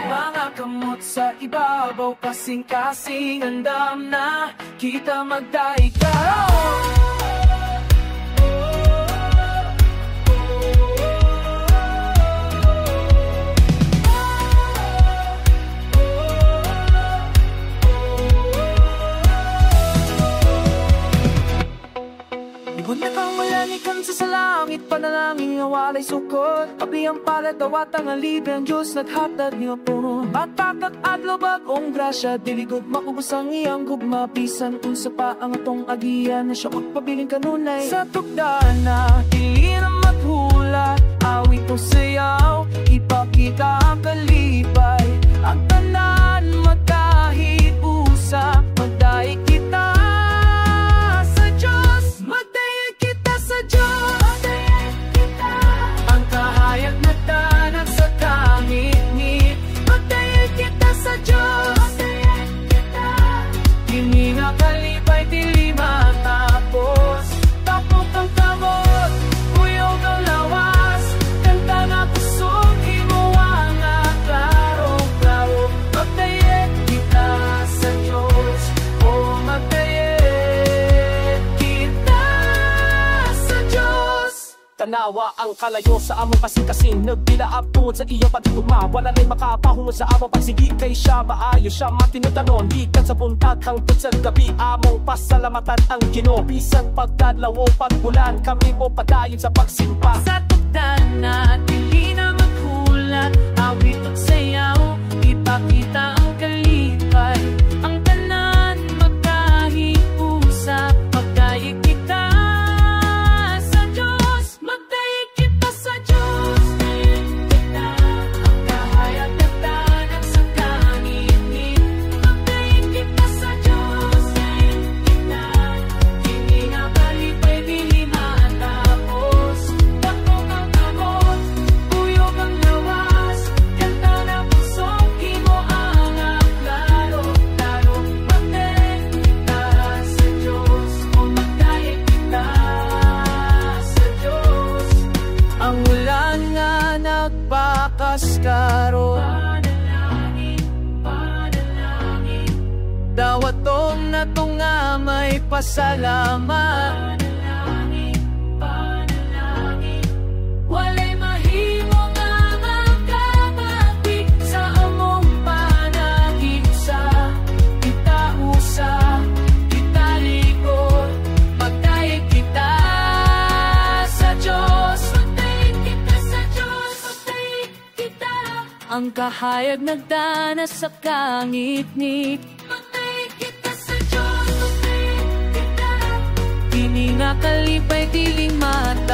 Mga kamot sa ibabaw, kasing-kasing andam na kita magdaigkaroon. Ibon na kang malangikan sa langit, panalangin awalay sukot. Abiyang palad dawat ang alibyan, Diyos naghatag niyo po. Magpakat adlaw bagong grasya, diligod makubos ang iyang gugma. Bisan unsa pa ang atong agiyan, na siya magpabiling kanunay. Sa tugdaan na ilinang maghula, awit o sayaw, ipakita ang kalipay. Ang tanan magkahit usap, magdaig kita sa Diyos. Magdaig kita sa Diyos. Ang kahayag na tanag sa kangit-ngit, magdaig kita sa Diyos. Dini nga kalipay, dili matapos. Tapok ang kamot, kuyog ang lawas. Kanta nga pusong himuang nga klaro-klaro. Magdaig kita sa Diyos. O magdaig kita sa Diyos. Tanawa ang kalayo sa among kasing-kasing, nagbilaab tungod sa iyo patugma. Wala na'y makapahungon sa among pagsigi, kay siya maayo siya matinutanon. Ikan sa buntag hangtod sa gabi, among pasalamatan ang Ginoo. Bisan pagdadlaw o pagbulan, kami mo padayon sa pagsimpa. Sa tugdan na dili na maghulat, awit at sayaw, ipakita ang kalipay. Ang tanan magkahiusap, magdaig kita sa Diyos. Magdaig kita sa Diyos. Ang kahayag na tanag sa kangit-ngit, magdaig kita sa Diyos. Hindi nga kalipay, dili matapos. Tapok ang kamot, kuyog ang lawas. Kanta na pusong himuang nga klaro-klaro. Magdaig kita sa Diyos. O magdaig kita sa Diyos. Ang ulan nga nagbakas karon, panalangin, panalangin. Dawatong na to nga may pasalamat. Panalangin, panalangin. Walay mahimo nga magkabati sa among panaghigsa. Kita usa, kita likod, magdaig kita sa Diyos. Magdaig kita sa Diyos, magdaig kita. Ang kahayag nagdanas sa kangit-ngit, magdaig kita sa Diyos, magdaig kita. Dili nga kalipay, diling mata.